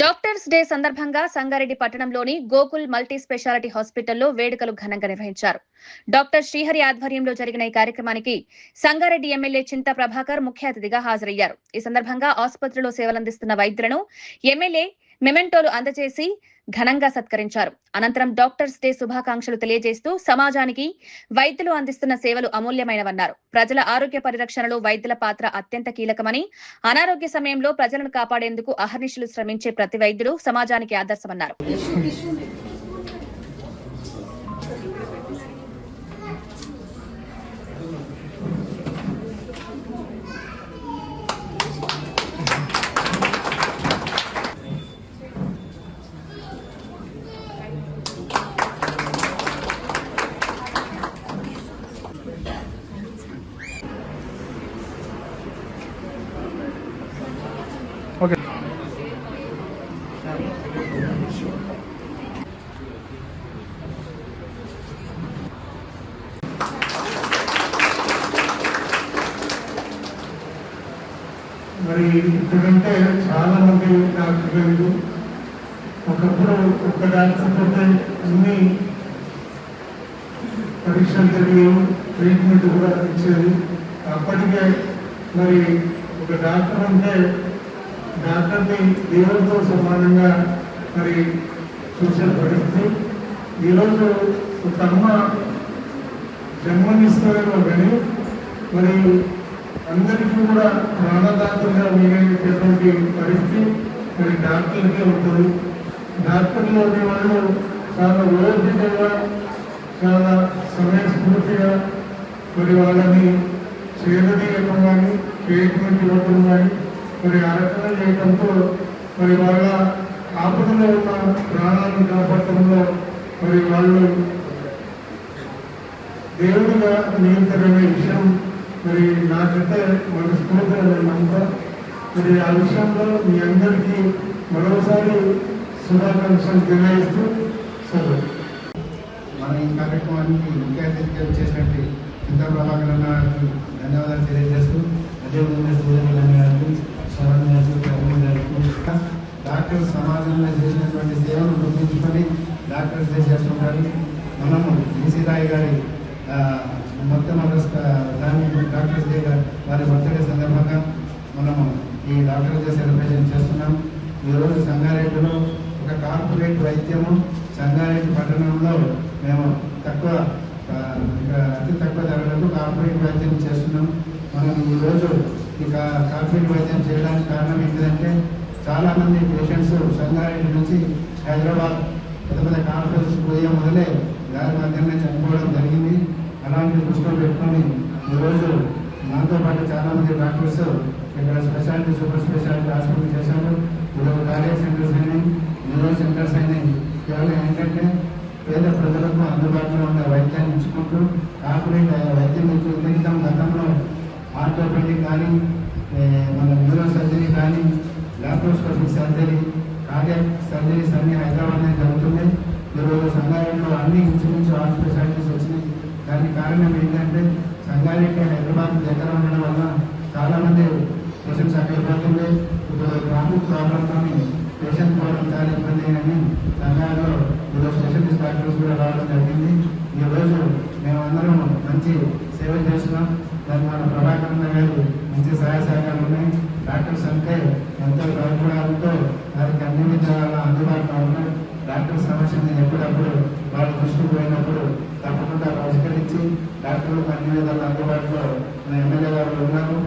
Doctors day సందర్భంగా సంగారెడ్డి పట్టణంలోని Gokul multi speciality హాస్పిటల్లో వేడుకలు ఘనంగా నిర్వహించారు. డాక్టర్ శ్రీహరి ఆధ్వర్యంలో జరిగిన ఈ కార్యక్రమానికి సంగారెడ్డి ఎమ్మెల్యే చింతా ప్రభాకర్ ముఖ్య అతిథిగా హాజరయ్యారు. ఈ సందర్భంగా ఆసుపత్రిలో సేవలందిస్తున్న వైద్యులను ఎమ్మెల్యే మెమెంటోలు అందజేసి ఘనంగా సత్కరించారు. అనంతరం డాక్టర్స్ డే శుభాకాంక్షలు తెలియజేస్తూ సమాజానికి వైద్యులు అందిస్తున్న సేవలు అమూల్యమైనవన్నారు. ప్రజల ఆరోగ్య పరిరక్షణలో వైద్యుల పాత్ర అత్యంత కీలకమని, అనారోగ్య సమయంలో ప్రజలను కాపాడేందుకు అహర్నిశలు శ్రమించే ప్రతి వైద్యుడు సమాజానికి ఆదర్శమన్నారు. ఓకే. మరి ఇప్పుడంటే చాలా మంది డాక్టర్లు ఒకప్పుడు ఒక డాక్టర్ పోతే అన్ని పరీక్షలు జరిగి ట్రీట్మెంట్ కూడా ఇచ్చేది. అప్పటికే మరి ఒక డాక్టర్ అంటే డాక్టర్ని దేవుడితో సమానంగా మరి చూసే పరిస్థితి. ఈరోజు ఒక అమ్మ జన్మనిస్తారేమో కానీ మరి అందరికీ కూడా ప్రాణదాతలుగా మిగిలినటువంటి పరిస్థితి మరి డాక్టర్లకే ఉంటుంది. డాక్టర్లు అనే వాళ్ళు చాలా ఓపికగా, చాలా సమయస్ఫూర్తిగా మరి వాళ్ళని చేరదీయటం కానీ, ట్రీట్మెంట్ ఇవ్వటం కానీ మరి ఆ రకంగా చేయడంతో మరి వాళ్ళ ఆపదలో ఉన్న ప్రాణాలను కాపాడటంలో మరి వాళ్ళు దేవుడిగా నియంత్రణ విషయం మరి నాకైతే మనస్ఫూర్తిగా నమ్ముతాం. మరి ఆ విషయంలో మీ అందరికీ మరోసారి శుభాకాంక్షలు తెలియజేస్తూ సెలవు. మన ఈ కార్యక్రమానికి ముఖ్య అతిథిగా చేసినట్టు చింతా ప్రభాకర్ గారికి ధన్యవాదాలు తెలియజేస్తూ, అదేవిధంగా సూర్యనారాయణ గారికి, శరణ్ గారికి, డాక్టర్ సమాజంలో చేసినటువంటి సేవను గుర్తించుకొని డాక్టర్స్ డే చేస్తుంటారు. మనము ఈసీ రాయ్ గారి మొత్తం దాన్ని డాక్టర్స్ డే వారి బర్త్డే సందర్భంగా మనము ఈ డాక్టర్స్ డే సెలబ్రేషన్ చేస్తున్నాం. ఈరోజు సంగారెడ్డిలో ఒక కార్పొరేట్ వైద్యము సంగారెడ్డి పట్టణంలో మేము అతి తక్కువ ధరలకు కార్పొరేట్ వైద్యం చేస్తున్నాం. మనం ఈరోజు ఇక కార్పొరేట్ వైద్యం చేయడానికి కారణం ఏంటంటే చాలామంది పేషెంట్స్ సంగారెడ్డి నుంచి హైదరాబాద్ పెద్ద పెద్ద కాన్ఫరెన్స్ పోయే మొదలే దారి మధ్యనే చనిపోవడం జరిగింది. అలాంటి దృష్టిలో పెట్టుకొని ఈరోజు నాతో పాటు చాలామంది డాక్టర్స్ ఇక్కడ స్పెషాలిటీ, సూపర్ స్పెషాలిటీ హాస్పిటల్ చేశారు. ఈరోజు కార్డియాక్ సెంటర్స్ అయినాయి, న్యూరో సెంటర్స్ అయినాయి. కేవలం ఏంటంటే పేద ప్రజలకు అందుబాటులో ఉన్న వైద్యాన్ని ఇచ్చుకుంటూ కార్పొరేట్ వైద్యం ఇచ్చి గతంలో ఆర్థోపెడిక్ కానీ, మన న్యూరో సర్జరీ కానీ, లాప్రోస్కోపిక్ సర్జరీ, కార్డియాక్ సర్జరీస్ అన్ని హైదరాబాద్లో జరుగుతున్నాయి. ఈరోజు సంగారెడ్డిలో అన్ని ఇంచుమించు ఆల్ స్పెషాలిటీస్ వచ్చినాయి. దానికి కారణం ఏంటంటే సంగారెడ్డి హైదరాబాద్ దగ్గర ఉండడం వల్ల చాలామంది పేషెంట్స్ అక్కడ పోతుంది. ఇప్పుడు ట్రాఫిక్ ప్రాబ్లంతో పేషెంట్ పోవడం చాలా ఇబ్బంది అని సంగారెడ్డిలో ఈరోజు స్పెషలిస్ట్ డాక్టర్స్ కూడా రావడం జరిగింది. ఈరోజు మేమందరం మంచి సేవ చేస్తున్నాం. దానికి మన ప్రభాకర్ గారు మంచి సహాయ సహకారాలు ఉన్నాయి. డాక్టర్స్ అంటే ఎంతో గౌరవాలతో వారికి అన్ని విధాల అందుబాటులో ఉన్నాయి. డాక్టర్ సమస్యని ఎప్పుడప్పుడు వాళ్ళు దృష్టికి పోయినప్పుడు తప్పకుండా పరిష్కరించి డాక్టర్లకు అన్ని విధాల అందుబాటులో మన ఎమ్మెల్యే గారు ఉన్నారు.